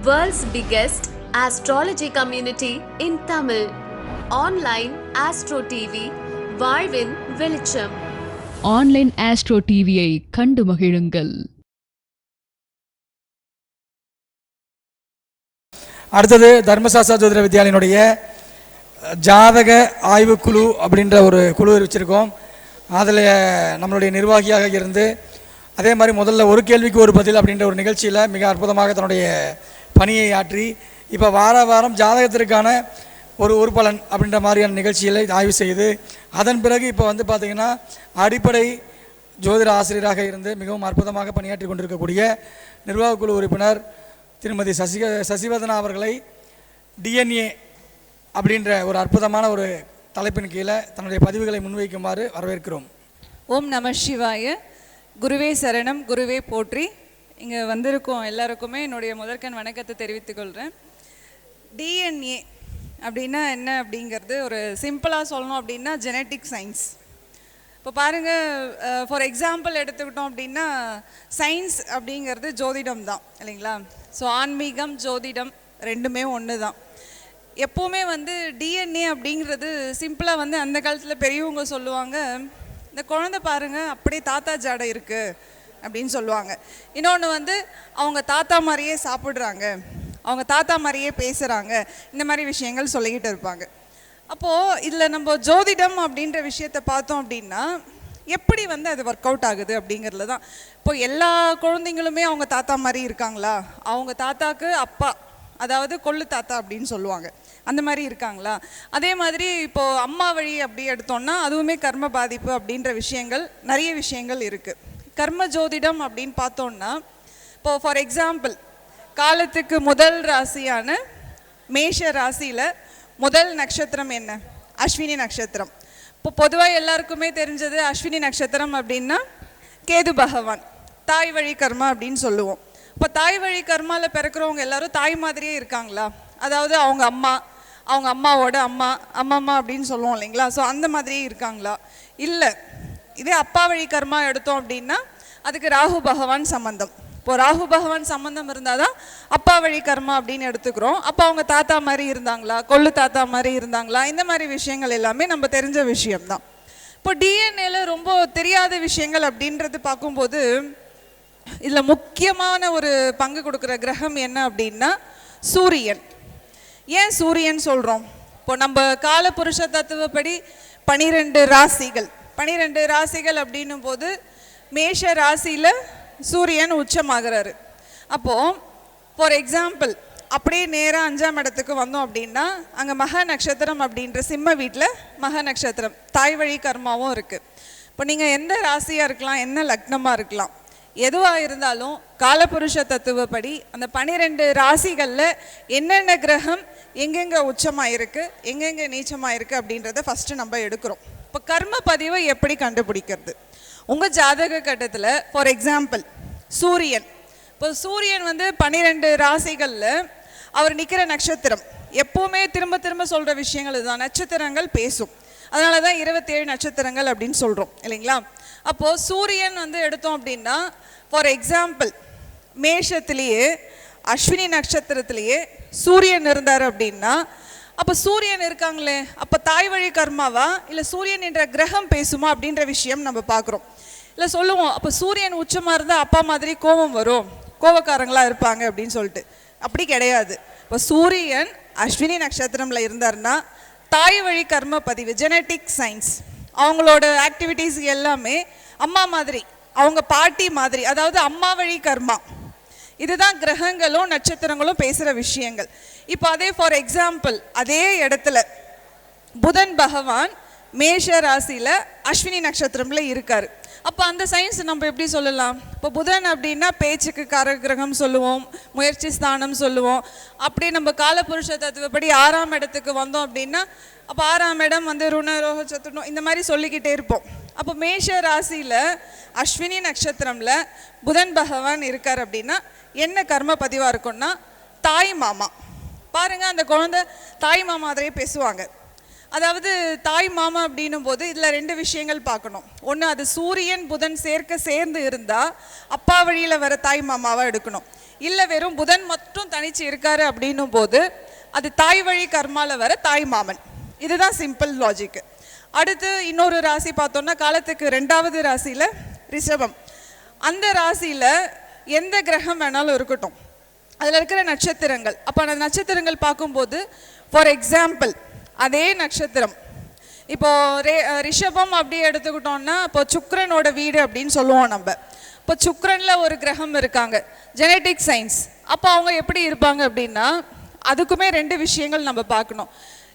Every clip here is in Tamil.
World's biggest astrology community in Tamil. Online Astro TV, வாழ்வின் வெளிச்சம். ஆன்லைன் ஆஸ்ட்ரோ டிவியை கண்டு மகிழுங்கள். அடுத்தது தர்மசாஸ்திரா ஜோதிட வித்யாலயனுடைய ஜாதக ஆய்வுக்குழு அப்படின்ற ஒரு குழு வச்சுருக்கோம். அதில் நம்மளுடைய நிர்வாகியாக இருந்து அதே மாதிரி முதல்ல ஒரு கேள்விக்கு ஒரு பதில் அப்படின்ற ஒரு நிகழ்ச்சியில் மிக அற்புதமாக தன்னுடைய பணியை ஆற்றி இப்போ வாரம் ஜாதகத்திற்கான ஒரு பலன் அப்படின்ற மாதிரியான நிகழ்ச்சிகளை ஆய்வு செய்து அதன் பிறகு இப்போ பார்த்திங்கன்னா அடிப்படை ஜோதிட ஆசிரியராக இருந்து மிகவும் அற்புதமாக பணியாற்றி கொண்டிருக்கக்கூடிய நிர்வாக குழு உறுப்பினர் திருமதி சசிவதனா அவர்களை டிஎன்ஏ அப்படின்ற ஒரு அற்புதமான ஒரு தலைப்பின் கீழே தன்னுடைய பதிவுகளை முன்வைக்குமாறு வரவேற்கிறோம். ஓம் நம சிவாய. குருவே சரணம், குருவே போற்றி. இங்கே வந்திருக்கோம் எல்லாருக்குமே என்னுடைய முதற்கண் வணக்கத்தை தெரிவித்துக் கொள்கிறேன். டிஎன்ஏ அப்படின்னா என்ன அப்படிங்கிறது ஒரு சிம்பிளாக சொல்லணும் அப்படின்னா ஜெனட்டிக் சயின்ஸ். இப்போ பாருங்கள், ஃபார் எக்ஸாம்பிள் எடுத்துக்கிட்டோம் அப்படின்னா சயின்ஸ் அப்படிங்கிறது ஜோதிடம் தான் இல்லைங்களா? ஸோ ஆன்மீகம் ஜோதிடம் ரெண்டுமே ஒன்று தான். எப்போவுமே டிஎன்ஏ அப்படிங்கிறது சிம்பிளாக அந்த காலத்தில் பெரியவங்க சொல்லுவாங்க, இந்த குழந்தை பாருங்கள் அப்படியே தாத்தா ஜாடை இருக்குது அப்படின்னு சொல்லுவாங்க. இன்னொன்று அவங்க தாத்தா மாதிரியே சாப்பிட்றாங்க, அவங்க தாத்தா மாதிரியே பேசுகிறாங்க, இந்த மாதிரி விஷயங்கள் சொல்லிக்கிட்டு இருப்பாங்க. அப்போது இதில் நம்ம ஜோதிடம் அப்படின்ற விஷயத்தை பார்த்தோம் அப்படின்னா எப்படி அது ஒர்க் அவுட் ஆகுது அப்படிங்கிறதுல தான். இப்போ எல்லா குழந்தைங்களுமே அவங்க தாத்தா மாதிரி இருக்காங்களா? அவங்க தாத்தாக்கு அப்பா, அதாவது கொள்ளு தாத்தா அப்படின்னு சொல்லுவாங்க, அந்த மாதிரி இருக்காங்களா? அதே மாதிரி இப்போது அம்மா வழி அப்படி எடுத்தோம்னா அதுவுமே கர்ம பாதிப்பு அப்படின்ற விஷயங்கள் நிறைய விஷயங்கள் இருக்குது. கர்ம ஜோதிடம் அப்படின்னு பார்த்தோன்னா இப்போது ஃபார் எக்ஸாம்பிள் காலத்துக்கு முதல் ராசியான மேஷ ராசியில் முதல் நட்சத்திரம் என்ன? அஸ்வினி நட்சத்திரம். இப்போ பொதுவாக எல்லாருக்குமே தெரிஞ்சது அஸ்வினி நட்சத்திரம் அப்படின்னா கேது பகவான், தாய் வழி கர்மா அப்படின்னு சொல்லுவோம். இப்போ தாய் வழி கர்மாவில் பிறக்கிறவங்க எல்லாரும் தாய் மாதிரியே இருக்காங்களா? அதாவது அவங்க அம்மா, அவங்க அம்மாவோட அம்மா, அம்மம்மா அப்படின்னு சொல்லுவோம் இல்லைங்களா? ஸோ அந்த மாதிரியே இருக்காங்களா? இல்லை. இதே அப்பா வழி கர்மா எடுத்தோம் அப்படின்னா அதுக்கு ராகு பகவான் சம்பந்தம். இப்போ ராகு பகவான் சம்பந்தம் இருந்தால் தான் அப்பா வழி கர்மா அப்படின்னு எடுத்துக்கிறோம். அப்போ அவங்க தாத்தா மாதிரி இருந்தாங்களா, கொள்ளு தாத்தா மாதிரி இருந்தாங்களா, இந்த மாதிரி விஷயங்கள் எல்லாமே நம்ம தெரிஞ்ச விஷயம்தான். இப்போ டிஎன்ஏல ரொம்ப தெரியாத விஷயங்கள் அப்படின்றது பார்க்கும்போது இதில் முக்கியமான ஒரு பங்கு கொடுக்குற கிரகம் என்ன அப்படின்னா சூரியன். ஏன் சூரியன் சொல்கிறோம்? இப்போ நம்ம கால புருஷ தத்துவப்படி 12 ராசிகள், 12 ராசிகள் அப்படின்னும் போது மேஷ ராசியில் சூரியன் உச்சமாகிறாரு. அப்போது ஃபார் எக்ஸாம்பிள் அப்படியே நேராக 5ஆம் இடத்துக்கு வந்தோம் அப்படின்னா அங்கே மக நட்சத்திரம் அப்படின்ற சிம்ம வீட்டில் மக நட்சத்திரம் தாய் வழி கர்மாவும் இருக்குது. இப்போ நீங்கள் எந்த ராசியாக இருக்கலாம், என்ன லக்னமாக இருக்கலாம், எதுவாக இருந்தாலும் காலபுருஷ தத்துவப்படி அந்த 12 ராசிகளில் என்னென்ன கிரகம் எங்கெங்கே உச்சமாக இருக்குது, எங்கெங்கே நீச்சமாக இருக்குது அப்படின்றத ஃபஸ்ட்டு நம்ம எடுக்கிறோம். இப்போ கர்ம பதிவை எப்படி கண்டுபிடிக்கிறது? உங்கள் ஜாதக கட்டத்தில் ஃபார் எக்ஸாம்பிள் சூரியன், இப்போ சூரியன் 12 ராசிகளில் அவர் நிற்கிற நட்சத்திரம் எப்போவுமே திரும்ப திரும்ப சொல்கிற விஷயங்கள் இதுதான், நட்சத்திரங்கள் பேசும். அதனால தான் 27 நட்சத்திரங்கள் அப்படின்னு சொல்கிறோம் இல்லைங்களா? அப்போது சூரியன் எடுத்தோம் அப்படின்னா ஃபார் எக்ஸாம்பிள் மேஷத்துலேயே அஸ்வினி நட்சத்திரத்திலேயே சூரியன் இருந்தார் அப்படின்னா அப்போ சூரியன் இருக்காங்களே, அப்போ தாய் வழி கர்மாவா இல்லை சூரியன் என்ற கிரகம் பேசுமா அப்படின்ற விஷயம் நம்ம பார்க்குறோம். இல்லை சொல்லுவோம், அப்போ சூரியன் உச்சமாக இருந்தால் அப்பா மாதிரி கோபம் வரும், கோபக்காரங்களாக இருப்பாங்க அப்படின்னு சொல்லிட்டு. அப்படி கிடையாது. இப்போ சூரியன் அஸ்வினி நட்சத்திரமில் இருந்தார்னா தாய் வழி கர்ம பதிவு, ஜெனட்டிக் சயின்ஸ், அவங்களோட ஆக்டிவிட்டீஸ் எல்லாமே அம்மா மாதிரி, அவங்க பாட்டி மாதிரி, அதாவது அம்மா வழி கர்மா. இதுதான் கிரகங்களும் நட்சத்திரங்களும் பேசுகிற விஷயங்கள். இப்போ அதே ஃபார் எக்ஸாம்பிள் அதே இடத்துல புதன் பகவான் மேஷ ராசியில் அஸ்வினி நட்சத்திரமில் இருக்கார். அப்போ அந்த சயின்ஸ் நம்ம எப்படி சொல்லலாம்? இப்போ புதன் அப்படின்னா பேச்சுக்கு காரகிரகம் சொல்லுவோம், முயற்சி ஸ்தானம் சொல்லுவோம். அப்படியே நம்ம காலபுருஷ தத்துவப்படி 6ஆம் இடத்துக்கு வந்தோம் அப்படின்னா அப்போ 6ஆம் இடம் ருண ரோக சத்துர்ணம் இந்த மாதிரி சொல்லிக்கிட்டே இருப்போம். அப்போ மேஷ ராசியில் அஸ்வினி நட்சத்திரமில் புதன் பகவான் இருக்கார் அப்படின்னா என்ன கர்ம பதிவாக இருக்கும்னா தாய் மாமா. பாருங்கள், அந்த குழந்தை தாய் மாமா மாதிரியே பேசுவாங்க. அதாவது தாய் மாமா அப்படின்னும் போது இதில் 2 விஷயங்கள் பார்க்கணும். ஒன்று, அது சூரியன் புதன் சேர்ந்து இருந்தால் அப்பா வழியில் வர தாய் மாமாவாக எடுக்கணும். இல்லை வெறும் புதன் மட்டும் தனிச்சு இருக்காரு அப்படின்னும் போது அது தாய் வழி கர்மால வர தாய் மாமன். இதுதான் சிம்பிள் லாஜிக். அடுத்து இன்னொரு ராசி பார்த்தோம்னா காலத்துக்கு 2வது ராசியில் ரிஷபம். அந்த ராசியில் எந்த கிரகம் வேணாலும் இருக்கட்டும், அதில் இருக்கிற நட்சத்திரங்கள். அப்போ அந்த நட்சத்திரங்கள் பார்க்கும்போது ஃபார் எக்ஸாம்பிள் அதே நட்சத்திரம் இப்போது ரிஷபம் அப்படி எடுத்துக்கிட்டோம்னா இப்போ சுக்கிரனோட வீடு அப்படின்னு சொல்லுவோம் நம்ம. இப்போ சுக்கிரனில் ஒரு கிரகம் இருக்காங்க, ஜெனட்டிக் சயின்ஸ். அப்போ அவங்க எப்படி இருப்பாங்க அப்படின்னா அதுக்குமே 2 விஷயங்கள் நம்ம பார்க்கணும்.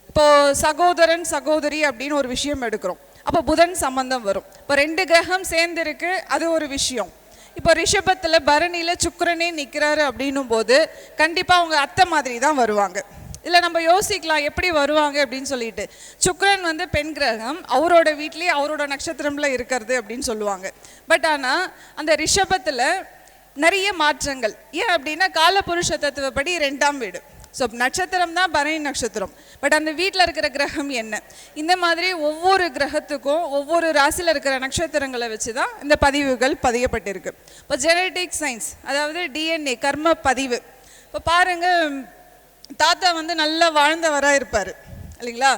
இப்போது சகோதரன் சகோதரி அப்படின்னு ஒரு விஷயம் எடுக்கிறோம், அப்போ புதன் சம்பந்தம் வரும். இப்போ 2 கிரகம் சேர்ந்துருக்கு, அது ஒரு விஷயம். இப்போ ரிஷபத்தில் பரணியில் சுக்கிரனே நிற்கிறாரு அப்படின்னும் போது கண்டிப்பாக அவங்க அத்தை மாதிரி தான் வருவாங்க. இல்லை நம்ம யோசிக்கலாம் எப்படி வருவாங்க அப்படின்னு சொல்லிட்டு. சுக்கிரன் வந்து பெண் கிரகம், அவரோட வீட்லேயே அவரோட நட்சத்திரம்ல இருக்கிறது அப்படின்னு சொல்லுவாங்க. பட் ஆனால் அந்த ரிஷபத்தில் நிறைய மாற்றங்கள். ஏன் அப்படின்னா காலபுருஷ தத்துவப்படி 2ஆம் வீடு. ஸோ நட்சத்திரம் தான் பரணி நட்சத்திரம், பட் அந்த வீட்டில் இருக்கிற கிரகம் என்ன, இந்த மாதிரி ஒவ்வொரு கிரகத்துக்கும் ஒவ்வொரு ராசியில் இருக்கிற நட்சத்திரங்களை வச்சு தான் இந்த பதிவுகள் பதியப்பட்டிருக்கு. இப்போ ஜெனட்டிக் சயின்ஸ், அதாவது டிஎன்ஏ கர்ம பதிவு. இப்போ பாருங்கள், தாத்தா வந்து நல்லா வாழ்ந்தவராக இருப்பார் இல்லைங்களா.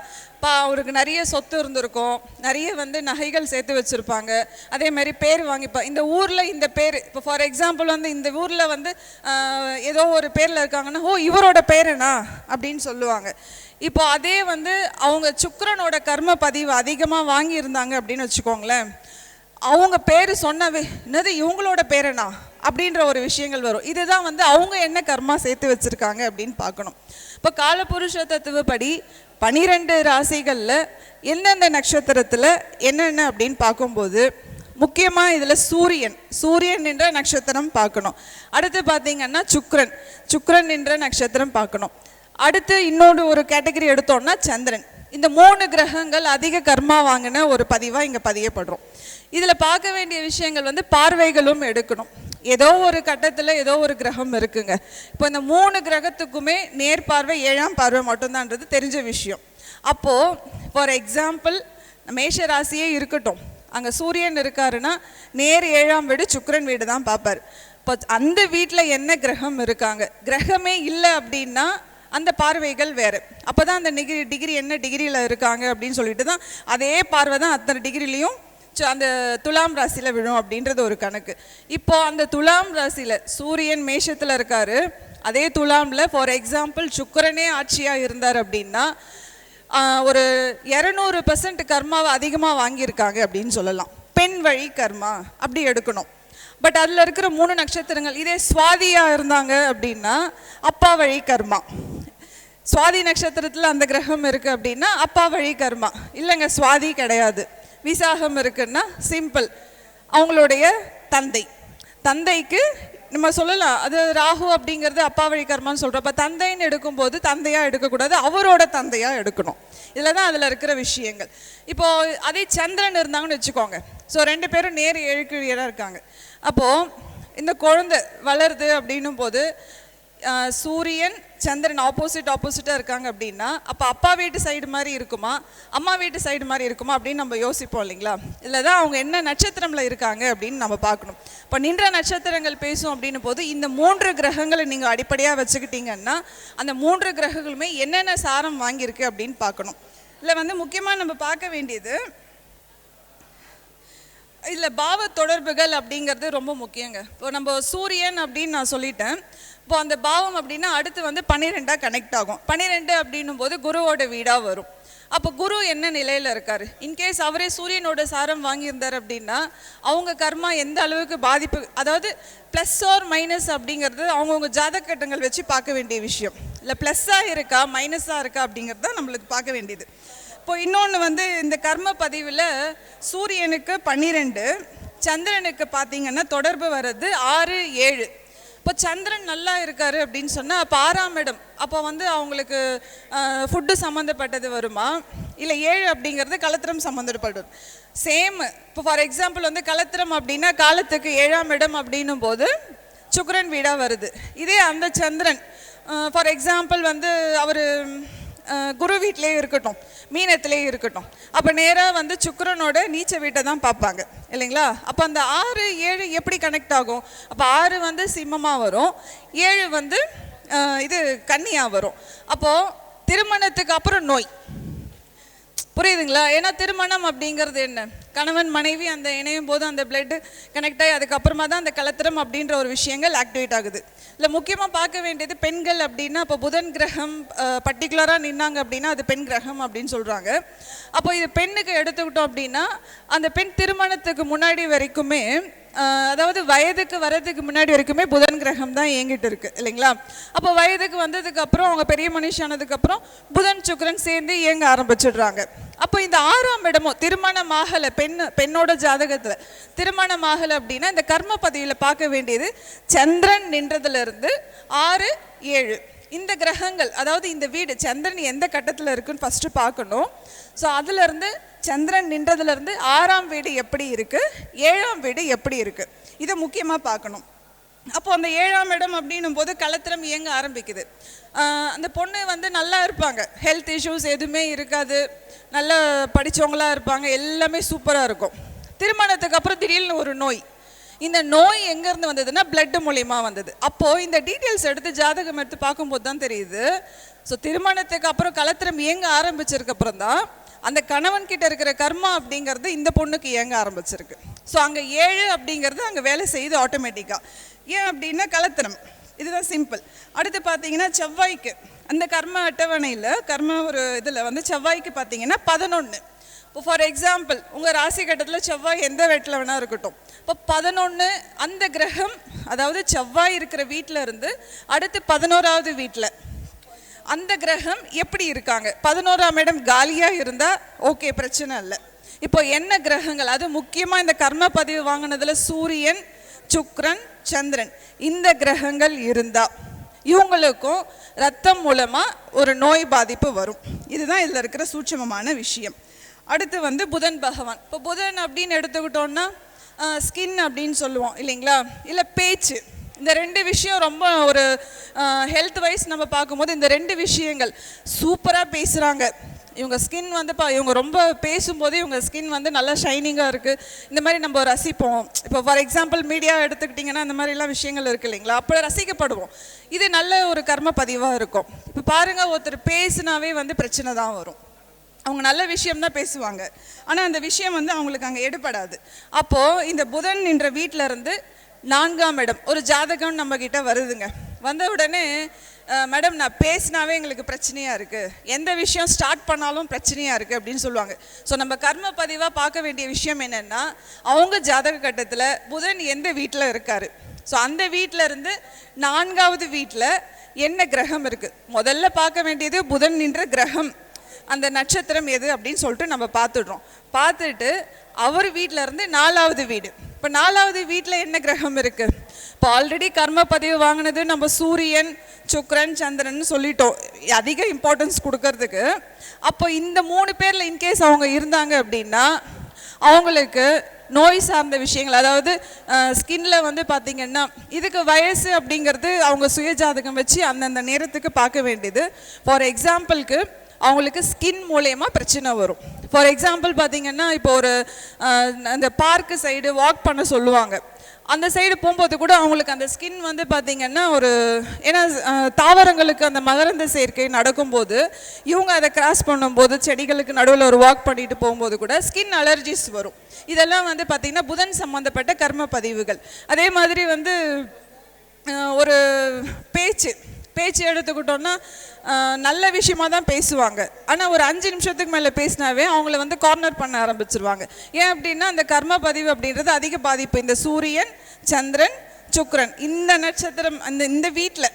அவருக்கு நிறைய சொத்து இருந்திருக்கும், நிறைய வந்து நகைகள் சேர்த்து வச்சுருப்பாங்க, அதே மாதிரி பேர் வாங்கிப்பா. இந்த ஊரில் இந்த பேர், இப்போ ஃபார் எக்ஸாம்பிள் வந்து இந்த ஊரில் வந்து ஏதோ ஒரு பேரில் இருக்காங்கன்னா ஓ இவரோட பேருனா அப்படின்னு சொல்லுவாங்க. இப்போ அதே வந்து அவங்க சுக்கிரனோட கர்ம பதிவு அதிகமாக வாங்கியிருந்தாங்க அப்படின்னு வச்சுக்கோங்களேன், அவங்க பேர் சொன்னவே என்னது இவங்களோட பேரனா அப்படின்ற ஒரு விஷயங்கள் வரும். இதுதான் வந்து அவங்க என்ன கர்மா சேர்த்து வச்சுருக்காங்க அப்படின்னு பார்க்கணும். இப்போ காலபுருஷ தத்துவப்படி 12 ராசிகளில் எந்தெந்த நட்சத்திரத்தில் என்னென்ன அப்படின்னு பார்க்கும்போது முக்கியமாக இதில் சூரியன் என்ற நட்சத்திரம் பார்க்கணும். அடுத்து பார்த்திங்கன்னா சுக்கிரன் என்ற நட்சத்திரம் பார்க்கணும். அடுத்து இன்னொரு ஒரு கேட்டகரி எடுத்தோம்னா சந்திரன். இந்த 3 கிரகங்கள் அதிக கர்மா வாங்கின ஒரு பதிவாக இங்கே பதியப்படுறோம். இதில் பார்க்க வேண்டிய விஷயங்கள் வந்து பார்வைகளும் எடுக்கணும். ஏதோ ஒரு கட்டத்தில் ஏதோ ஒரு கிரகம் இருக்குங்க. இப்போ இந்த 3 கிரகத்துக்குமே நேர்பார்வை 7ஆம் பார்வை மட்டும்தான்றது தெரிஞ்ச விஷயம். அப்போது ஃபார் எக்ஸாம்பிள் மேஷ ராசியே இருக்கட்டும், அங்கே சூரியன் இருக்காருன்னா நேர் 7ஆம் வீடு சுக்கிரன் வீடு தான் பார்ப்பார். இப்போ அந்த வீட்டில் என்ன கிரகம் இருக்காங்க, கிரகமே இல்லை அப்படின்னா அந்த பார்வைகள் வேறு. அப்போ தான் அந்த டிகிரி என்ன டிகிரியில் இருக்காங்க அப்படின்னு சொல்லிட்டு தான் அதே பார்வை தான் அத்தனை டிகிரிலையும் அந்த துலாம் ராசியில் விழும் அப்படின்றது ஒரு கணக்கு. இப்போ அந்த துலாம் ராசியில் சூரியன் மேஷத்தில் இருக்காரு, அதே துலாமில் ஃபார் எக்ஸாம்பிள் சுக்கிரனே ஆட்சியாக இருந்தார் அப்படின்னா ஒரு 200% கர்மாவை அதிகமாக வாங்கியிருக்காங்க அப்படின்னு சொல்லலாம். பெண் வழி கர்மா அப்படி எடுக்கணும். பட் அதில் இருக்கிற 3 நட்சத்திரங்கள் இதே சுவாதியாக இருந்தாங்க அப்படின்னா அப்பா வழி கர்மா. சுவாதி நட்சத்திரத்தில் அந்த கிரகம் இருக்குது அப்படின்னா அப்பா வழி கர்மா. இல்லைங்க சுவாதி கிடையாது, விசாகம் இருக்குன்னா சிம்பிள் அவங்களுடைய தந்தைக்கு நம்ம சொல்லலாம் அது ராகு அப்படிங்கிறது அப்பா வழி கர்மான்னு சொல்கிறோம். அப்போ தந்தைன்னு எடுக்கும்போது தந்தையாக எடுக்கக்கூடாது, அவரோட தந்தையாக எடுக்கணும். இதில் தான் அதில் இருக்கிற விஷயங்கள். இப்போது அதே சந்திரன் இருந்தாங்கன்னு வச்சுக்கோங்க. ஸோ 2 பேரும் நேர் 7 கீழாக இருக்காங்க. அப்போது இந்த குழந்தை வளருது அப்படின்னும் போது சூரியன் சந்திரன் ஆப்போசிட்டாக இருக்காங்க அப்படின்னா அப்போ அப்பா வீட்டு சைடு மாதிரி இருக்குமா அம்மா வீட்டு சைடு மாதிரி இருக்குமா அப்படின்னு நம்ம யோசிப்போம் இல்லைங்களா. இதில் தான் அவங்க என்ன நட்சத்திரமில் இருக்காங்க அப்படின்னு நம்ம பார்க்கணும். இப்போ நின்ற நட்சத்திரங்கள் பேசும் அப்படின்னும் போது இந்த 3 கிரகங்களை நீங்கள் அடிப்படையாக வச்சுக்கிட்டீங்கன்னா அந்த 3 கிரகங்களுமே என்னென்ன சாரம் வாங்கியிருக்கு அப்படின்னு பார்க்கணும். இதில் வந்து முக்கியமாக நம்ம பார்க்க வேண்டியது இதில் பாவ தொடர்புகள் அப்படிங்கிறது ரொம்ப முக்கியங்க. இப்போ நம்ம சூரியன் அப்படின்னு நான் சொல்லிட்டேன். இப்போ அந்த பாவம் அப்படின்னா அடுத்து வந்து 12ஆக கனெக்ட் ஆகும். 12 அப்படின்னும் போது குருவோட வீடாக வரும். அப்போ குரு என்ன நிலையில் இருக்கார், இன்கேஸ் அவரே சூரியனோட சாரம் வாங்கியிருந்தார் அப்படின்னா அவங்க கர்மா எந்த அளவுக்கு பாதிப்பு, அதாவது ப்ளஸ் ஆர் மைனஸ் அப்படிங்கிறது அவங்கவுங்க ஜாதகட்டங்கள் வச்சு பார்க்க வேண்டிய விஷயம். இல்லை ப்ளஸ்ஸாக இருக்கா மைனஸாக இருக்கா அப்படிங்கிறது தான் நம்மளுக்கு பார்க்க வேண்டியது. இப்போ இன்னொன்று வந்து இந்த கர்ம பதிவில் சூரியனுக்கு 12, சந்திரனுக்கு பார்த்திங்கன்னா தொடர்பு வர்றது 6, 7. இப்போ சந்திரன் நல்லா இருக்காரு அப்படின்னு சொன்னால் அப்போ 6ஆம் இடம், அப்போ வந்து அவங்களுக்கு ஃபுட்டு சம்மந்தப்பட்டது வருமா, இல்லை 7 அப்படிங்கிறது கலத்திரம் சம்மந்தப்பட்டது. சேம் இப்போ ஃபார் எக்ஸாம்பிள் வந்து கலத்திரம் அப்படின்னா காலத்துக்கு 7ஆம் இடம் அப்படின்னும் போது சுக்கிரன் வீடாக வருது. இதே அந்த சந்திரன் ஃபார் எக்ஸாம்பிள் வந்து அவர் குரு வீட்டிலே இருக்கட்டும், மீனத்திலே இருக்கட்டும், அப்போ நேராக வந்து சுக்கிரனோட நீச்ச வீட்டை தான் பார்ப்பாங்க. இல்லைங்களா? அப்போ அந்த 6 7 எப்படி கனெக்ட் ஆகும்? அப்போ 6 வந்து சிம்மமாக வரும், 7 வந்து இது கன்னியாக வரும். அப்போது திருமணத்துக்கு அப்புறம் நோய், புரியுதுங்களா? ஏன்னா திருமணம் அப்படிங்கிறது என்ன, கணவன் மனைவி அந்த இணையும் போது அந்த பிளட் கனெக்ட் ஆகி அதுக்கப்புறமா தான் அந்த கலத்திரம் அப்படின்ற ஒரு விஷயங்கள் ஆக்டிவேட் ஆகுது. இல்லை முக்கியமாக பார்க்க வேண்டியது பெண்கள் அப்படின்னா, இப்போ புதன் கிரகம் பர்டிகுலராக நின்னாங்க அப்படின்னா அது பெண் கிரகம் அப்படின்னு சொல்கிறாங்க. அப்போ இது பெண்ணுக்கு எடுத்துக்கிட்டோம் அப்படின்னா, அந்த பெண் திருமணத்துக்கு முன்னாடி வரைக்குமே, அதாவது வயதுக்கு வரதுக்கு முன்னாடி வரைக்குமே புதன் கிரகம் தான் இயங்கிட்டு இருக்கு, இல்லைங்களா? அப்போ வயதுக்கு வந்ததுக்கு அப்புறம் அவங்க பெரிய மனுஷானதுக்கு அப்புறம் புதன் சுக்கிரன் சேர்ந்து இயங்க ஆரம்பிச்சிடுறாங்க. அப்போ இந்த 6ஆம் இடமும் திருமணம் ஆகலை, பெண்ணோட ஜாதகத்தில் திருமணம் ஆகலை அப்படின்னா இந்த கர்ம பதிவில் பார்க்க வேண்டியது சந்திரன் நின்றதுல இருந்து 6 7 இந்த கிரகங்கள், அதாவது இந்த வீடு சந்திரன் எந்த கட்டத்தில் இருக்குன்னு ஃபஸ்ட்டு பார்க்கணும். ஸோ அதுலேருந்து சந்திரன் நின்றதுலேருந்து 6ஆம் வீடு எப்படி இருக்குது, 7ஆம் வீடு எப்படி இருக்குது, இதை முக்கியமாக பார்க்கணும். அப்போது அந்த 7ஆம் இடம் அப்படின்னும் போது கலத்திரம் இயங்க ஆரம்பிக்குது. அந்த பொண்ணு வந்து நல்லா இருப்பாங்க, ஹெல்த் இஷ்யூஸ் எதுவுமே இருக்காது, நல்லா படித்தவங்களாக இருப்பாங்க, எல்லாமே சூப்பராக இருக்கும். திருமணத்துக்கு அப்புறம் திடீர்னு ஒரு நோய். இந்த நோய் எங்கேருந்து வந்ததுன்னா பிளட் மூலியமா வந்தது. அப்போது இந்த டீட்டெயில்ஸ் எடுத்து ஜாதகம் எடுத்து பார்க்கும்போது தான் தெரியுது. ஸோ திருமணத்துக்கு அப்புறம் கலத்திரம் இயங்க ஆரம்பிச்சதுக்கப்புறம் தான் அந்த கணவன் கிட்ட இருக்கிற கர்மா அப்படிங்கிறது இந்த பொண்ணுக்கு இயங்க ஆரம்பிச்சிருக்கு. ஸோ அங்கே 7 அப்படிங்கிறது அங்கே வேலை செய்யுது ஆட்டோமேட்டிக்காக. ஏன் அப்படின்னா கலத்திரம், இதுதான் சிம்பிள். அடுத்து பார்த்தீங்கன்னா செவ்வாய்க்கு அந்த கர்ம அட்டவணையில் கர்ம ஒரு இதில் வந்து செவ்வாய்க்கு பார்த்தீங்கன்னா 11. இப்போ ஃபார் எக்ஸாம்பிள் உங்கள் ராசி கட்டத்தில் செவ்வாய் எந்த வீட்டில் வேணால் இருக்கட்டும், இப்போ 11 அந்த கிரகம், அதாவது செவ்வாய் இருக்கிற வீட்டில் இருந்து அடுத்து 11ஆவது வீட்டில் அந்த கிரகம் எப்படி இருக்காங்க. 11ஆம் இடம் காலியாக இருந்தால் ஓகே, பிரச்சனை இல்லை. இப்போ என்ன கிரகங்கள், அது முக்கியமாக இந்த கர்ம பதிவு வாங்கினதில் சூரியன் சுக்கிரன் சந்திரன் இந்த கிரகங்கள் இருந்தால் இவங்களுக்கும் ரத்தம் மூலமாக ஒரு நோய் பாதிப்பு வரும். இதுதான் இதில் இருக்கிற சூட்சமமான விஷயம். அடுத்து வந்து புதன் பகவான். இப்போ புதன் அப்படின்னு எடுத்துக்கிட்டோன்னா ஸ்கின் அப்படின்னு சொல்லுவோம் இல்லைங்களா, இல்லை பேச்சு. இந்த 2 விஷயம் ரொம்ப ஒரு ஹெல்த் வைஸ் நம்ம பார்க்கும்போது இந்த 2 விஷயங்கள் சூப்பராக பேசுகிறாங்க. இவங்க ஸ்கின் வந்து இவங்க ரொம்ப பேசும்போது இவங்க ஸ்கின் வந்து நல்லா ஷைனிங்காக இருக்குது, இந்த மாதிரி நம்ம ரசிப்போம். இப்போ ஃபார் எக்ஸாம்பிள் மீடியா எடுத்துக்கிட்டிங்கன்னா இந்த மாதிரிலாம் விஷயங்கள் இருக்குது இல்லைங்களா, அப்போ ரசிக்கப்படுவோம். இது நல்ல ஒரு கர்ம பதிவாக இருக்கும். இப்போ பாருங்கள், ஒருத்தர் பேசுனாவே வந்து பிரச்சனை தான் வரும். அவங்க நல்ல விஷயம்தான் பேசுவாங்க, ஆனால் அந்த விஷயம் வந்து அவங்களுக்கு அங்கே எடுபடாது. அப்போது இந்த புதன் என்ற வீட்டில் இருந்து 4ஆம் இடம் ஒரு ஜாதகம் நம்ம கிட்ட வருதுங்க. வந்த உடனே மேடம் நான் பேசினாவே எங்களுக்கு பிரச்சனையாக இருக்குது, எந்த விஷயம் ஸ்டார்ட் பண்ணாலும் பிரச்சனையாக இருக்குது அப்படின்னு சொல்லுவாங்க. ஸோ நம்ம கர்ம பதிவாக பார்க்க வேண்டிய விஷயம் என்னென்னா, அவங்க ஜாதக கட்டத்தில் புதன் எந்த வீட்டில் இருக்கார். ஸோ அந்த வீட்டில் இருந்து 4ஆவது வீட்டில் என்ன கிரகம் இருக்குது, முதல்ல பார்க்க வேண்டியது புதன் நின்ற கிரகம், அந்த நட்சத்திரம் எது அப்படின்னு சொல்லிட்டு நம்ம பார்த்துடுறோம். பார்த்துட்டு அவர் வீட்டில் இருந்து 4ஆவது வீடு, இப்போ 4ஆவது வீட்டில் என்ன கிரகம் இருக்குது. இப்போ ஆல்ரெடி கர்ம பதிவு வாங்கினது நம்ம சூரியன் சுக்கிரன் சந்திரன் சொல்லிட்டோம், அதிக இம்பார்ட்டன்ஸ் கொடுக்கறதுக்கு. அப்போ இந்த 3 பேரில் இன்கேஸ் அவங்க இருந்தாங்க அப்படின்னா அவங்களுக்கு நோய் சார்ந்த விஷயங்கள், அதாவது ஸ்கின்ல வந்து பார்த்திங்கன்னா இதுக்கு வயசு அப்படிங்கிறது அவங்க சுயஜாதகம் வச்சு அந்தந்த நேரத்துக்கு பார்க்க வேண்டியது. ஃபார் எக்ஸாம்பிளுக்கு அவங்களுக்கு ஸ்கின் மூலயமா பிரச்சனை வரும். ஃபார் எக்ஸாம்பிள் பார்த்திங்கன்னா இப்போ ஒரு அந்த பார்க்கு சைடு வாக் பண்ண சொல்லுவாங்க, அந்த சைடு போகும்போது கூட அவங்களுக்கு அந்த ஸ்கின் வந்து பார்த்திங்கன்னா ஒரு, ஏன்னா தாவரங்களுக்கு அந்த மகரந்த சேர்க்கை நடக்கும்போது இவங்க அதை கிராஸ் பண்ணும்போது செடிகளுக்கு நடுவில் ஒரு வாக் பண்ணிட்டு போகும்போது கூட ஸ்கின் அலர்ஜிஸ் வரும். இதெல்லாம் வந்து பார்த்திங்கன்னா புதன் சம்மந்தப்பட்ட கர்ம பதிவுகள். அதே மாதிரி வந்து ஒரு பேச்சு எடுத்துக்கிட்டோன்னா நல்ல விஷயமா தான் பேசுவாங்க, ஆனால் ஒரு 5 நிமிஷத்துக்கு மேலே பேசினாவே அவங்கள வந்து கார்னர் பண்ண ஆரம்பிச்சிருவாங்க. ஏன் அப்படின்னா அந்த கர்ம பதிவு அப்படின்றது அதிக பாதிப்பு. இந்த சூரியன் சந்திரன் சுக்கிரன் இந்த நட்சத்திரம் இந்த வீட்டில்,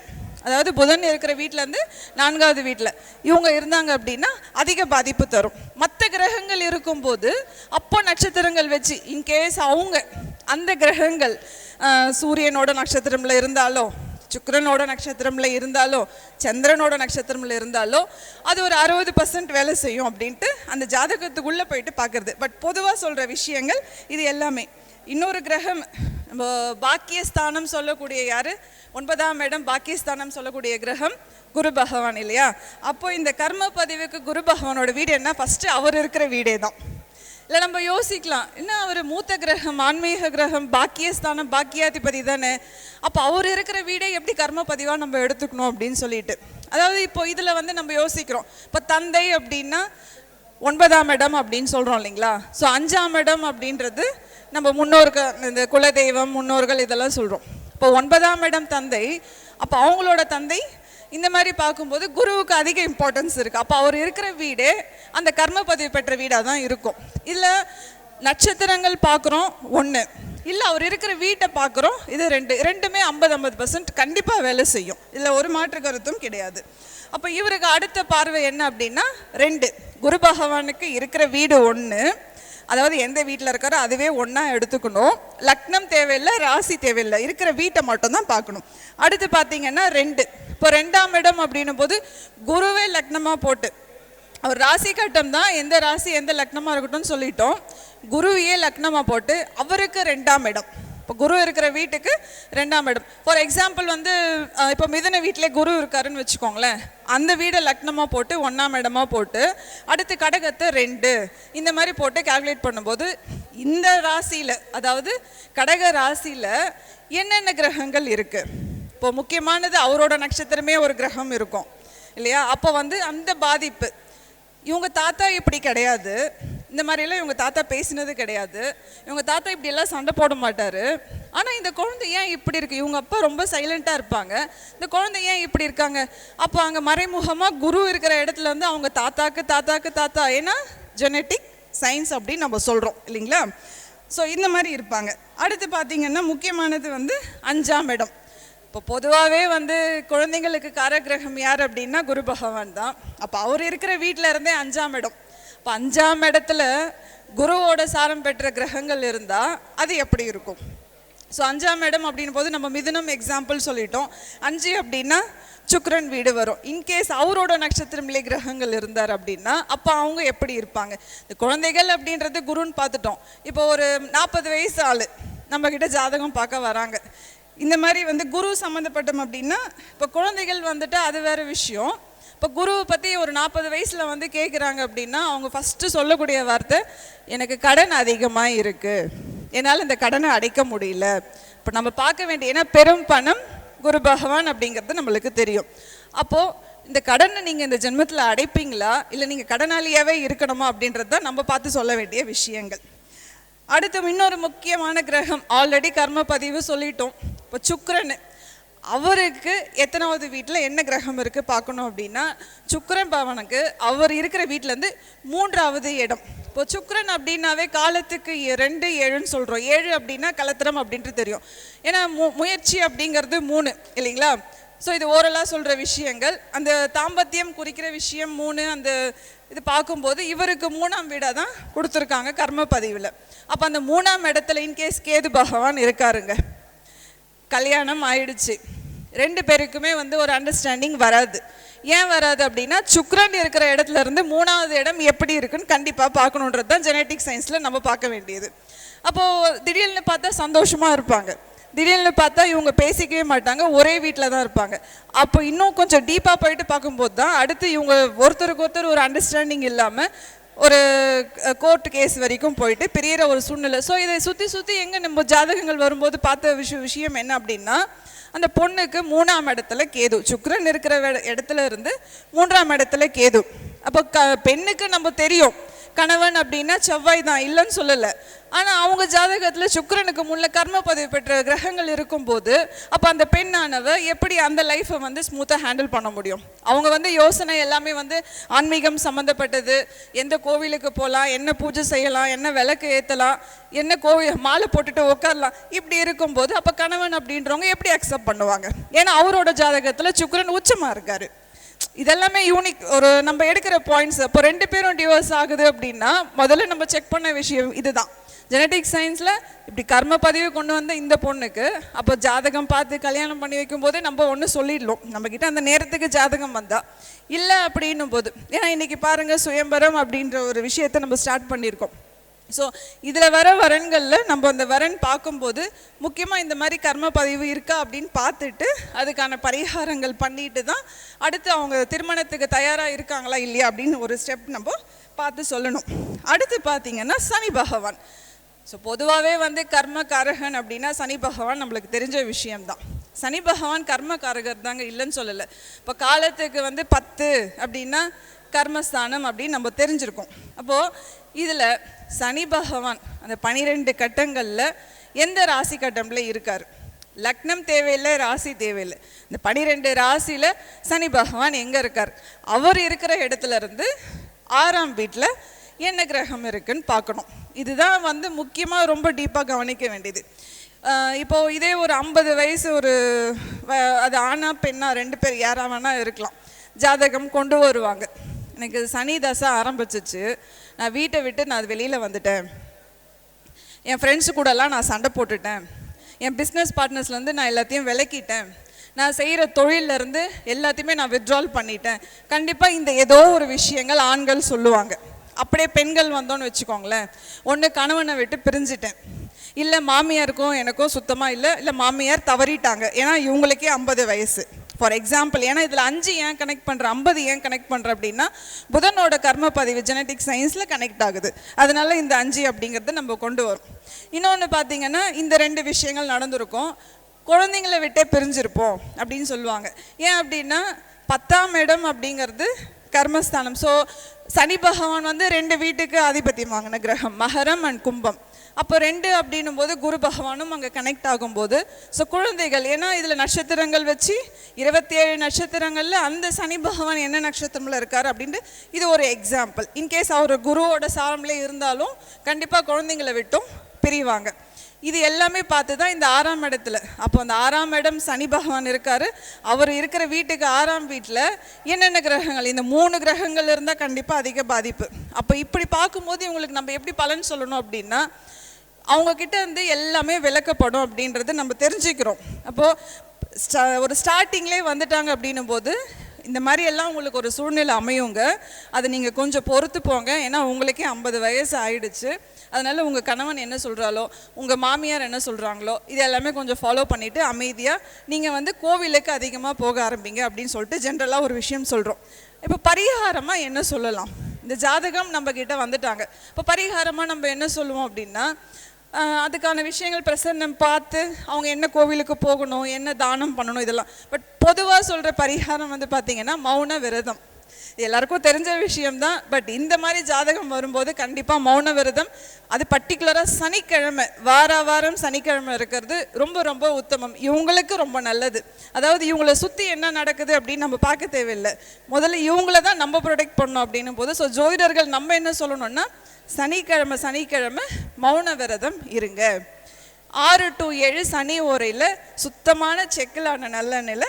அதாவது புதன் இருக்கிற வீட்டிலேருந்து 4ஆவது வீட்டில் இவங்க இருந்தாங்க அப்படின்னா அதிக பாதிப்பு தரும். மற்ற கிரகங்கள் இருக்கும்போது அப்போ நட்சத்திரங்கள் வச்சு இன்கேஸ் அவங்க அந்த கிரகங்கள் சூரியனோட நட்சத்திரமில் இருந்தாலோ சுக்கிரனோட நட்சத்திரமில் இருந்தாலோ சந்திரனோட நட்சத்திரமில் இருந்தாலோ அது ஒரு 60% வேலை செய்யும் அப்படின்ட்டு அந்த ஜாதகத்துக்குள்ளே போயிட்டு பார்க்குறது. பட் பொதுவாக சொல்கிற விஷயங்கள் இது எல்லாமே. இன்னொரு கிரகம் நம்ம பாக்கியஸ்தானம் சொல்லக்கூடிய யார், 9ஆம் இடம் பாக்கியஸ்தானம் சொல்லக்கூடிய கிரகம் குரு பகவான் இல்லையா. அப்போ இந்த கர்ம பதிவுக்கு குரு பகவானோட வீடு என்ன, ஃபஸ்ட்டு அவர் இருக்கிற வீடே தான். இல்லை நம்ம யோசிக்கலாம், என்ன அவர் மூத்த கிரகம், ஆன்மீக கிரகம், பாக்கியஸ்தானம், பாக்கியாதிபதி தானே, அப்போ அவர் இருக்கிற வீடே எப்படி கர்ம பதிவாக நம்ம எடுத்துக்கணும் அப்படின்னு சொல்லிட்டு. அதாவது இப்போ இதில் வந்து நம்ம யோசிக்கிறோம், இப்போ தந்தை அப்படின்னா 9ஆம் இடம் அப்படின்னு சொல்கிறோம் இல்லைங்களா. ஸோ 5ஆம் இடம் அப்படின்றது நம்ம முன்னோர்கள், இந்த குலதெய்வம், முன்னோர்கள் இதெல்லாம் சொல்கிறோம். இப்போ 9ஆம் இடம் தந்தை, அப்போ அவங்களோட தந்தை இந்த மாதிரி பார்க்கும்போது குருவுக்கு அதிக இம்பார்ட்டன்ஸ் இருக்குது. அப்போ அவர் இருக்கிற வீடே அந்த கர்ம பதிவு பெற்ற வீடாக தான் இருக்கும். இல்லை நட்சத்திரங்கள் பார்க்குறோம் 1, இல்லை அவர் இருக்கிற வீட்டை பார்க்குறோம் இது 2, ரெண்டுமே 50-50% கண்டிப்பாக வேலை செய்யும். இதில் ஒரு மாற்று கருத்தும் கிடையாது. அப்போ இவருக்கு அடுத்த பார்வை என்ன அப்படின்னா 2, குரு பகவானுக்கு இருக்கிற வீடு 1, அதாவது எந்த வீட்டில் இருக்காரோ அதுவே ஒன்றா எடுத்துக்கணும். லக்னம் தேவையில்லை, ராசி தேவையில்லை, இருக்கிற வீட்டை மட்டும்தான் பார்க்கணும். அடுத்து பார்த்தீங்கன்னா 2, இப்போ 2ஆம் இடம் அப்படின்னும் போது குருவே லக்னமாக போட்டு, அவர் ராசி கட்டம் தான், எந்த ராசி எந்த லக்னமாக இருக்கட்டும்னு சொல்லிட்டோம். குருவையே லக்னமாக போட்டு அவருக்கு 2ஆம் இடம், இப்போ குரு இருக்கிற வீட்டுக்கு 2ஆம் இடம். ஃபார் எக்ஸாம்பிள் வந்து இப்போ மிதுன வீட்டிலே குரு இருக்காருன்னு வச்சுக்கோங்களேன், அந்த வீடை லக்னமாக போட்டு 1ஆம் இடமாக போட்டு அடுத்து கடகத்தை 2 இந்த மாதிரி போட்டு கால்குலேட் பண்ணும்போது இந்த ராசியில், அதாவது கடக ராசியில் என்னென்ன கிரகங்கள் இருக்குது, இப்போ முக்கியமானது அவரோட நட்சத்திரமே ஒரு கிரகம் இருக்கும் இல்லையா. அப்போ வந்து அந்த பாதிப்பு, இவங்க தாத்தா இப்படி கிடையாது, இந்த மாதிரிலாம் இவங்க தாத்தா பேசினது கிடையாது, இவங்க தாத்தா இப்படியெல்லாம் சண்டை போட மாட்டார், ஆனால் இந்த குழந்தை ஏன் இப்படி இருக்குது, இவங்க அப்பா ரொம்ப சைலண்ட்டாக இருப்பாங்க, இந்த குழந்தை ஏன் இப்படி இருக்காங்க. அப்போ அங்கே மறைமுகமாக குரு இருக்கிற இடத்துல வந்து அவங்க தாத்தாக்கு தாத்தா, ஏன்னா ஜெனட்டிக் சயின்ஸ் அப்படின்னு நம்ம சொல்கிறோம் இல்லைங்களா. ஸோ இந்த மாதிரி இருப்பாங்க. அடுத்து பார்த்திங்கன்னா முக்கியமானது வந்து 5ஆம் இடம். இப்போ பொதுவாகவே வந்து குழந்தைங்களுக்கு காரகிரகம் யார் அப்படின்னா குரு பகவான் தான். அப்போ அவர் இருக்கிற வீட்டில் இருந்தே 5ஆம் இடம். இப்போ 5ஆம் இடத்துல குருவோட சாரம் பெற்ற கிரகங்கள் இருந்தால் அது எப்படி இருக்கும். ஸோ 5ஆம் இடம் அப்படின் போது நம்ம மிதுனம் எக்ஸாம்பிள் சொல்லிட்டோம். 5 அப்படின்னா சுக்கிரன் வீடு வரும். இன்கேஸ் அவரோட நட்சத்திரமிலே கிரகங்கள் இருந்தார் அப்படின்னா அப்போ அவங்க எப்படி இருப்பாங்க. இந்த குழந்தைகள் அப்படின்றது குருன்னு பார்த்துட்டோம். இப்போ ஒரு 40 வயசு ஆள் நம்மக்கிட்ட ஜாதகம் பார்க்க வராங்க. இந்த மாதிரி வந்து குரு சம்மந்தப்பட்டோம் அப்படின்னா இப்போ குழந்தைகள் வந்துட்டு அது வேறு விஷயம். இப்போ குருவை பற்றி ஒரு 40 வயசில் வந்து கேட்குறாங்க அப்படின்னா அவங்க ஃபஸ்ட்டு சொல்லக்கூடிய வார்த்தை, எனக்கு கடன் அதிகமாக இருக்குது, என்னால் இந்த கடனை அடைக்க முடியல. இப்போ நம்ம பார்க்க வேண்டிய, ஏன்னா பெரும் பணம் குரு பகவான் அப்படிங்கிறது நம்மளுக்கு தெரியும். அப்போது இந்த கடனை நீங்கள் இந்த ஜென்மத்தில் அடைப்பீங்களா, இல்லை நீங்கள் கடனாளியாகவே இருக்கணுமா அப்படின்றது தான் நம்ம பார்த்து சொல்ல வேண்டிய விஷயங்கள். அடுத்து இன்னொரு முக்கியமான கிரகம், ஆல்ரெடி கர்ம பதிவு சொல்லிட்டோம். இப்போ சுக்கிரன், அவருக்கு எத்தனாவது வீட்டில் என்ன கிரகம் இருக்குது பார்க்கணும் அப்படின்னா சுக்கிரன் பவனுக்கு அவர் இருக்கிற வீட்டிலேருந்து 3ஆவது இடம். இப்போ சுக்கிரன் அப்படின்னாவே காலத்துக்கு 2 7ன்னு சொல்கிறோம். 7 அப்படின்னா கலத்திரம் அப்படின்ட்டு தெரியும். ஏன்னா முயற்சி அப்படிங்கிறது 3 இல்லைங்களா. ஸோ இது ஓரலாக சொல்கிற விஷயங்கள். அந்த தாம்பத்தியம் குறிக்கிற விஷயம் 3, அந்த இது பார்க்கும்போது இவருக்கு 3ஆம் வீடாக தான் கொடுத்துருக்காங்க கர்ம பதிவில். அப்போ அந்த 3ஆம் இடத்துல இன்கேஸ் கேது பகவான் இருக்காருங்க, கல்யாணம் ஆயிடுச்சு, 2 பேருக்குமே வந்து ஒரு அண்டர்ஸ்டாண்டிங் வராது. ஏன் வராது அப்படின்னா சுக்கிரன் இருக்கிற இடத்துல இருந்து 3ஆவது இடம் எப்படி இருக்குன்னு கண்டிப்பாக பார்க்கணுன்றது தான் ஜெனட்டிக் சயின்ஸில் நம்ம பார்க்க வேண்டியது. அப்போது திடீர்னு பார்த்தா சந்தோஷமாக இருப்பாங்க, திடீர்னு பார்த்தா இவங்க பேசிக்கவே மாட்டாங்க, ஒரே வீட்டில் தான் இருப்பாங்க. அப்போ இன்னும் கொஞ்சம் டீப்பாக போயிட்டு பார்க்கும்போது தான் அடுத்து இவங்க ஒருத்தருக்கு ஒருத்தர் ஒரு அண்டர்ஸ்டாண்டிங் இல்லாமல் ஒரு கோர்ட் கேஸ் வரைக்கும் போயிட்டு பிரியிற ஒரு சூழ்நிலை. ஸோ இதை சுற்றி எங்கே நம்ம ஜாதகங்கள் வரும்போது பார்த்த விஷயம் என்ன அப்படின்னா அந்த பொண்ணுக்கு 3ஆம் இடத்துல கேது, சுக்கிரன் இருக்கிற இடத்துல இருந்து 3ஆம் இடத்துல கேது. அப்போ பெண்ணுக்கு நம்ம தெரியும் கணவன் அப்படின்னா செவ்வாய் தான், இல்லைன்னு சொல்லலை. ஆனால் அவங்க ஜாதகத்தில் சுக்கிரனுக்கு முன்ன கர்ம பதிவு பெற்ற கிரகங்கள் இருக்கும்போது அப்போ அந்த பெண்ணானவ எப்படி அந்த லைஃப்பை வந்து ஸ்மூத்தாக ஹேண்டில் பண்ண முடியும். அவங்க வந்து யோசனை எல்லாமே வந்து ஆன்மீகம் சம்மந்தப்பட்டது, எந்த கோவிலுக்கு போகலாம், என்ன பூஜை செய்யலாம், என்ன விளக்கு ஏற்றலாம், என்ன கோவில் மாலை போட்டுட்டு உட்காரலாம், இப்படி இருக்கும்போது அப்போ கணவன் அப்படின்றவங்க எப்படி அக்செப்ட் பண்ணுவாங்க. ஏன்னா அவரோட ஜாதகத்தில் சுக்கிரன் உச்சமாக இருக்காரு. இதெல்லாமே யூனிக் ஒரு நம்ம எடுக்கிற பாயிண்ட்ஸ். அப்போ 2 பேரும் டிவோர்ஸ் ஆகுது அப்படின்னா முதல்ல நம்ம செக் பண்ண விஷயம் இதுதான். ஜெனட்டிக் சயின்ஸில் இப்படி கர்ம பதிவு கொண்டு வந்த இந்த பொண்ணுக்கு அப்போ ஜாதகம் பார்த்து கல்யாணம் பண்ணி வைக்கும்போதே நம்ம ஒன்று சொல்லிடலாம், நம்மக்கிட்ட அந்த நேரத்துக்கு ஜாதகம் வந்தால் இல்லை அப்படின்னும் போது. ஏன்னா இன்றைக்கி பாருங்கள் சுயம்பரம் அப்படின்ற ஒரு விஷயத்தை நம்ம ஸ்டார்ட் பண்ணியிருக்கோம். ஸோ இதில் வர வரன்களில் நம்ம அந்த வரன் பார்க்கும்போது முக்கியமாக இந்த மாதிரி கர்ம பதிவு இருக்கா அப்படின்னு பார்த்துட்டு அதுக்கான பரிகாரங்கள் பண்ணிட்டு தான் அடுத்து அவங்க திருமணத்துக்கு தயாராக இருக்காங்களா இல்லையா அப்படின்னு ஒரு ஸ்டெப் நம்ம பார்த்து சொல்லணும். அடுத்து பார்த்தீங்கன்னா சனி பகவான். ஸோ பொதுவாகவே வந்து கர்மகாரகன் அப்படின்னா சனி பகவான் நம்மளுக்கு தெரிஞ்ச விஷயம்தான். சனி பகவான் கர்மகாரகர் தாங்க, இல்லைன்னு சொல்லலை. இப்போ காலத்துக்கு வந்து 10 அப்படின்னா கர்மஸ்தானம் அப்படின்னு நம்ம தெரிஞ்சிருக்கோம். அப்போது இதில் சனி பகவான் அந்த 12 கட்டங்களில் எந்த ராசி கட்டமில் இருக்கார்? லக்னம் தேவையில்லை, ராசி தேவையில்லை. இந்த 12 ராசியில் சனி பகவான் எங்கே இருக்கார்? அவர் இருக்கிற இடத்துல இருந்து 6ஆம் வீட்டில் என்ன கிரகம் இருக்குன்னு பார்க்கணும். இதுதான் வந்து முக்கியமாக ரொம்ப டீப்பாக கவனிக்க வேண்டியது. இப்போது இதே ஒரு 50 வயசு ஒரு அது ஆணா பெண்ணா 2 பேர் யாரா வேணால் இருக்கலாம், ஜாதகம் கொண்டு வருவாங்க. எனக்கு சனி தசை ஆரம்பிச்சிச்சு, நான் வீட்டை விட்டு நான் வெளியில் வந்துட்டேன், என் ஃப்ரெண்ட்ஸு கூடலாம் நான் சண்டை போட்டுட்டேன், என் பிஸ்னஸ் பார்ட்னர்ஸ்லேருந்து நான் எல்லாத்தையும் விலக்கிட்டேன், நான் செய்கிற தொழிலேருந்து எல்லாத்தையுமே நான் வித்ட்ரால் பண்ணிட்டேன். கண்டிப்பாக இந்த ஏதோ ஒரு விஷயங்கள் ஆண்கள் சொல்லுவாங்க. அப்படியே பெண்கள் வந்தோன்னு வச்சுக்கோங்களேன், ஒன்று கணவனை விட்டு பிரிஞ்சிட்டேன், இல்லை மாமியாருக்கும் எனக்கும் சுத்தமாக இல்லை மாமியார் தவறிட்டாங்க, ஏன்னா இவங்களுக்கே 50 வயசு ஃபார் எக்ஸாம்பிள். ஏன்னா இதில் 5 ஏன் கனெக்ட் பண்ணுறேன், 50 ஏன் கனெக்ட் பண்ணுறேன் அப்படின்னா புதனோட கர்ம பதிவு ஜெனட்டிக் சயின்ஸில் கனெக்ட் ஆகுது. அதனால இந்த 5 அப்படிங்கிறது நம்ம கொண்டு வரும். இன்னொன்று பார்த்தீங்கன்னா இந்த 2 விஷயங்கள் நடந்திருக்கும், குழந்தைங்களை விட்டே பிரிஞ்சிருப்போம் அப்படின்னு சொல்லுவாங்க. ஏன் அப்படின்னா 10ஆம் இடம் அப்படிங்கிறது கர்மஸ்தானம். ஸோ சனி பகவான் வந்து 2 வீட்டுக்கு ஆதிபத்தியம் வாங்கின கிரகம், மகரம் அண்ட் கும்பம். அப்போ 2 அப்படின்னும் போது குரு பகவானும் அங்கே கனெக்ட் ஆகும்போது ஸோ குழந்தைகள், ஏன்னா இதில் நட்சத்திரங்கள் வச்சு 27 நட்சத்திரங்களில் அந்த சனி பகவான் என்ன நட்சத்திரமில் இருக்கார் அப்படின்ட்டு இது ஒரு எக்ஸாம்பிள். இன்கேஸ் அவர் குருவோட சாரம்லே இருந்தாலும் கண்டிப்பாக குழந்தைங்களை விட்டும் பிரிவாங்க. இது எல்லாமே பார்த்து தான் இந்த 6ஆம் இடத்துல, அப்போ அந்த 6ஆம் இடம் சனி பகவான் இருக்கார், அவர் இருக்கிற வீட்டுக்கு 6ஆம் வீட்டில் என்னென்ன கிரகங்கள், இந்த 3 கிரகங்கள் இருந்தால் கண்டிப்பாக அதிக பாதிப்பு. அப்போ இப்படி பார்க்கும்போது இவங்களுக்கு நம்ம எப்படி பலன் சொல்லணும் அப்படின்னா அவங்கக்கிட்ட இருந்து எல்லாமே விளக்கப்படும் அப்படின்றது நம்ம தெரிஞ்சுக்கிறோம். அப்போது ஒரு ஸ்டார்டிங்லேயே வந்துட்டாங்க அப்படின்னும் போது இந்த மாதிரி எல்லாம் உங்களுக்கு ஒரு சூழ்நிலை அமையுங்க. அதை நீங்கள் கொஞ்சம் பொறுத்து போங்க. ஏன்னா உங்களுக்கே 50 வயசு ஆயிடுச்சு. அதனால் உங்கள் கணவன் என்ன சொல்கிறாலோ, உங்கள் மாமியார் என்ன சொல்கிறாங்களோ, இது எல்லாமே கொஞ்சம் ஃபாலோ பண்ணிவிட்டு அமைதியாக நீங்கள் வந்து கோவிலுக்கு அதிகமாக போக ஆரம்பிங்க அப்படின்னு சொல்லிட்டு ஜென்ரலாக ஒரு விஷயம் சொல்கிறோம். இப்போ பரிகாரமாக என்ன சொல்லலாம்? இந்த ஜாதகம் நம்மக்கிட்ட வந்துட்டாங்க, இப்போ பரிகாரமாக நம்ம என்ன சொல்லுவோம் அப்படின்னா அதுக்கான விஷயங்கள் பிரசன்னம் பார்த்து அவங்க என்ன கோவிலுக்கு போகணும், என்ன தானம் பண்ணணும், இதெல்லாம். பட் பொதுவாக சொல்கிற பரிகாரம் வந்து பார்த்திங்கன்னா மௌன விரதம். எல்லாருக்கும் தெரிஞ்ச விஷயம்தான். பட் இந்த மாதிரி ஜாதகம் வரும்போது கண்டிப்பாக மௌன விரதம், அது பர்டிகுலராக சனிக்கிழமை, வாரம் சனிக்கிழமை இருக்கிறது ரொம்ப ரொம்ப உத்தமம், இவங்களுக்கு ரொம்ப நல்லது. அதாவது இவங்களை சுற்றி என்ன நடக்குது அப்படின்னு நம்ம பார்க்க தேவையில்லை, முதல்ல இவங்கள தான் நம்ம ப்ரொடெக்ட் பண்ணணும் அப்படின்னும் போது ஸோ ஜோதிடர்கள் நம்ம என்ன சொல்லணும்னா சனிக்கிழமை மௌன விரதம் இருங்க. 6 to 7 சனி ஓரையில் சுத்தமான செக்கிலான நல்லெண்ணெயில்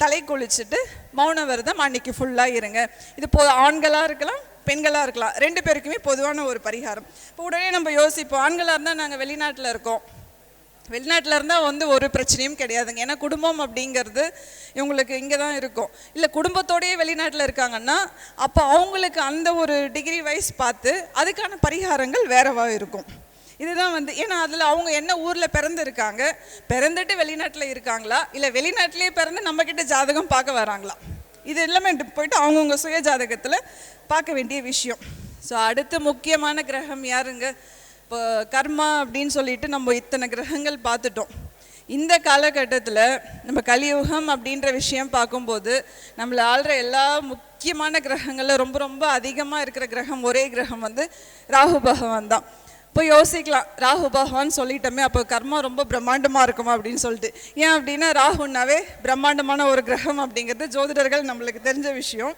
தலை குளிச்சுட்டு மௌன விரதம் அன்னைக்கு ஃபுல்லாக இருங்க. இது ஆண்களாக இருக்கலாம், பெண்களாக இருக்கலாம், 2 பேருக்குமே பொதுவான ஒரு பரிகாரம். இப்போ உடனே நம்ம யோசிப்போம், ஆண்களாக இருந்தால் நாங்கள் வெளிநாட்டில் இருக்கோம், வெளிநாட்டில் இருந்தால் வந்து ஒரு பிரச்சனையும் கிடையாதுங்க, ஏன்னா குடும்பம் அப்படிங்கிறது இவங்களுக்கு இங்கே தான் இருக்கும். இல்லை குடும்பத்தோடையே வெளிநாட்டில் இருக்காங்கன்னா அப்போ அவங்களுக்கு அந்த ஒரு டிகிரி வைஸ் பார்த்து அதுக்கான பரிகாரங்கள் வேறவாக இருக்கும். இதுதான் வந்து, ஏன்னா அதில் அவங்க என்ன ஊரில் பிறந்திருக்காங்க, பிறந்துட்டு வெளிநாட்டில் இருக்காங்களா, இல்லை வெளிநாட்டிலே பிறந்து நம்மக்கிட்ட ஜாதகம் பார்க்க வராங்களா, இது எல்லாமே போயிட்டு அவங்கவுங்க சுய ஜாதகத்தில் பார்க்க வேண்டிய விஷயம். ஸோ அடுத்த முக்கியமான கிரகம் யாருங்க? இப்போ கர்மா அப்படின்னு சொல்லிட்டு நம்ம இத்தனை கிரகங்கள் பார்த்துட்டோம். இந்த காலகட்டத்தில் நம்ம கலியுகம் அப்படின்ற விஷயம் பார்க்கும்போது நம்மளை ஆள்ற எல்லா முக்கியமான கிரகங்களில் ரொம்ப ரொம்ப அதிகமாக இருக்கிற கிரகம் ஒரே கிரகம் வந்து ராகு பகவான் தான். இப்போ யோசிக்கலாம், ராகு பகவான் சொல்லிட்டோமே, அப்போ கர்மா ரொம்ப பிரம்மாண்டமாக இருக்குமா அப்படின்னு சொல்லிட்டு. ஏன் அப்படின்னா ராகுனாவே பிரம்மாண்டமான ஒரு கிரகம் அப்படிங்கிறது ஜோதிடர்கள் நம்மளுக்கு தெரிஞ்ச விஷயம்.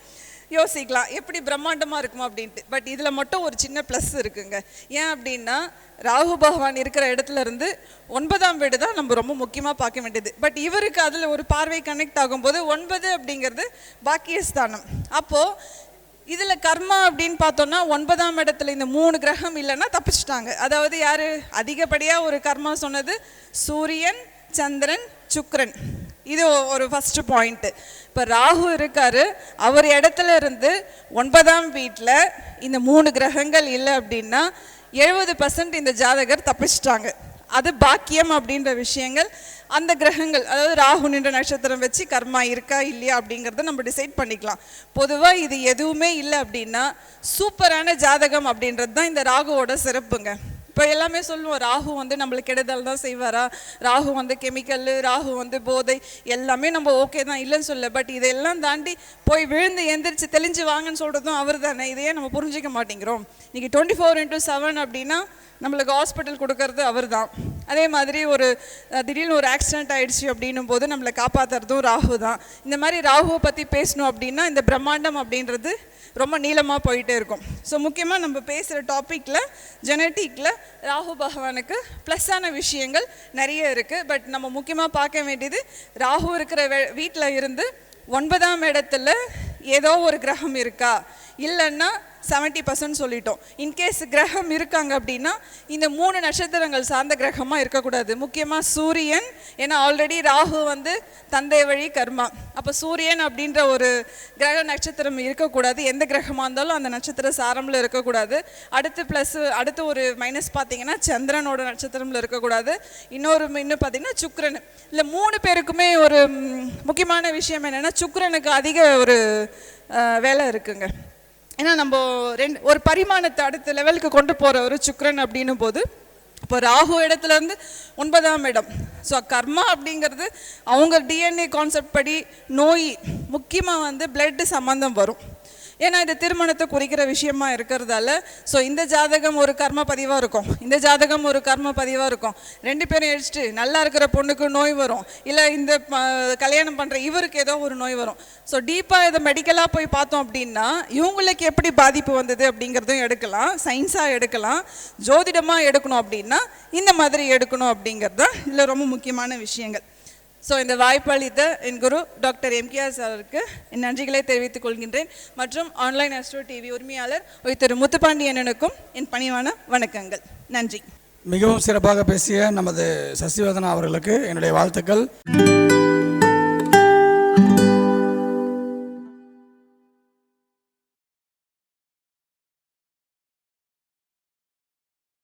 யோசிக்கலாம் எப்படி பிரம்மாண்டமாக இருக்குமா அப்படின்ட்டு. பட் இதில் மட்டும் ஒரு சின்ன ப்ளஸ் இருக்குங்க. ஏன் அப்படின்னா ராகு பகவான் இருக்கிற இடத்துல இருந்து 9ஆம் வீடு தான் நம்ம ரொம்ப முக்கியமாக பார்க்க வேண்டியது. பட் இவருக்கு அதில் ஒரு பார்வை கனெக்ட் ஆகும்போது 9 அப்படிங்கிறது பாக்கியஸ்தானம். அப்போது இதில் கர்மா அப்படின்னு பார்த்தோன்னா 9ஆம் இடத்துல இந்த 3 கிரகம் இல்லைன்னா தப்பிச்சிட்டாங்க. அதாவது யார் அதிகப்படியாக ஒரு கர்மா சொன்னது? சூரியன், சந்திரன், சுக்கிரன். இது ஒரு ஃபஸ்ட்டு பாயிண்ட்டு. இப்போ ராகு இருக்கார், அவர் இடத்துல இருந்து 9ஆம் வீட்டில் இந்த 3 கிரகங்கள் இல்லை அப்படின்னா 70% இந்த ஜாதகர் தப்பிச்சிட்டாங்க. அது பாக்கியம் அப்படின்ற விஷயங்கள் அந்த கிரகங்கள், அதாவது ராகு நின்ற நட்சத்திரம் வச்சு கர்மா இருக்கா இல்லையா அப்படிங்கிறத நம்ம டிசைட் பண்ணிக்கலாம். பொதுவாக இது எதுவுமே இல்லை அப்படின்னா சூப்பரான ஜாதகம் அப்படின்றது தான் இந்த ராகுவோட சிறப்புங்க. இப்போ எல்லாமே சொல்லுவோம், ராகு வந்து நம்மளுக்கு கெடுதல் தான் செய்வாரா, ராகு வந்து கெமிக்கல், ராகு வந்து போதை, எல்லாமே நம்ம ஓகே தான், இல்லைன்னு சொல்ல. பட் இதெல்லாம் தாண்டி போய் விழுந்து எந்திரிச்சு தெளிஞ்சு வாங்கன்னு சொல்கிறதும் அவர் தானே. இதையே நம்ம புரிஞ்சிக்க மாட்டேங்கிறோம். இன்றைக்கி 24/7 அப்படின்னா நம்மளுக்கு ஹாஸ்பிட்டல் கொடுக்கறது அவர் தான். அதே மாதிரி ஒரு திடீர்னு ஒரு ஆக்சிடென்ட் ஆகிடுச்சு அப்படின்னும் போது நம்மளை காப்பாற்றுறதும் ராகு தான். இந்த மாதிரி ராகுவை பற்றி பேசணும் அப்படின்னா இந்த பிரம்மாண்டம் அப்படின்றது ரொம்ப நீளமாக போயிட்டே இருக்கும். ஸோ முக்கியமாக நம்ம பேசுகிற டாப்பிக்கில் ஜெனட்டிக்கில் ராகு பகவானுக்கு ப்ளஸ்ஸான விஷயங்கள் நிறைய இருக்குது. பட் நம்ம முக்கியமாக பார்க்க வேண்டியது ராகு இருக்கிற வீட்டில் இருந்து 9ஆம் இடத்துல ஏதோ ஒரு கிரகம் இருக்கா, இல்லைன்னா 70% சொல்லிட்டோம். இன்கேஸ் கிரகம் இருக்காங்க அப்படின்னா இந்த 3 நட்சத்திரங்கள் சார்ந்த கிரகமாக இருக்கக்கூடாது. முக்கியமாக சூரியன், ஏன்னா ஆல்ரெடி ராகு வந்து தந்தை வழி கர்மா. அப்போ சூரியன் அப்படின்ற ஒரு கிரக நட்சத்திரம் இருக்கக்கூடாது. எந்த கிரகமாக இருந்தாலும் அந்த நட்சத்திர சாரமில் இருக்கக்கூடாது. அடுத்து ஒரு மைனஸ் பார்த்தீங்கன்னா சந்திரனோட நட்சத்திரமில் இருக்கக்கூடாது. இன்னும் பார்த்தீங்கன்னா சுக்கிரன். இல்லை 3 பேருக்குமே ஒரு முக்கியமான விஷயம் என்னென்னா சுக்கிரனுக்கு அதிக ஒரு வேலை இருக்குங்க. ஏன்னா நம்ம ஒரு பரிமாணத்தை அடுத்த லெவலுக்கு கொண்டு போகிற ஒரு சுக்கிரன் அப்படின்னும் போது இப்போ ராகு இடத்துலேருந்து 9ஆம் இடம். ஸோ கர்மா அப்படிங்கிறது அவங்க டிஎன்ஏ கான்செப்ட் படி நோய் முக்கியமாக வந்து பிளட் சம்மந்தம் வரும். ஏன்னா இது திருமணத்தை குறிக்கிற விஷயமா இருக்கிறதால ஸோ இந்த ஜாதகம் ஒரு கர்ம பதிவாக இருக்கும், இந்த ஜாதகம் ஒரு கர்ம பதிவாக இருக்கும். 2 பேரும் எடுத்துட்டு நல்லா இருக்கிற பொண்ணுக்கு நோய் வரும், இல்லை இந்த கல்யாணம் பண்ணுற இவருக்கு ஏதோ ஒரு நோய் வரும். ஸோ டீப்பாக இதை மெடிக்கலாக போய் பார்த்தோம் அப்படின்னா இவங்களுக்கு எப்படி பாதிப்பு வந்தது அப்படிங்கிறதும் எடுக்கலாம், சயின்ஸாக எடுக்கலாம், ஜோதிடமாக எடுக்கணும் அப்படின்னா இந்த மாதிரி எடுக்கணும் அப்படிங்கிறது தான் இதில் ரொம்ப முக்கியமான விஷயங்கள். ஸோ இந்த வாய்ப்பளித்த என் குரு டாக்டர் எம்கேஆர் சாருக்கு என் நன்றிகளை தெரிவித்துக் கொள்கின்றேன். மற்றும் ஆன்லைன் ஆஸ்ட்ரோ டிவி உரிமையாளர் திரு முத்துப்பாண்டியனுக்கும் என் பணிவான வணக்கங்கள். நன்றி. மிகவும் சிறப்பாக பேசிய நமது சசிவதனா அவர்களுக்கு என்னுடைய வாழ்த்துக்கள்.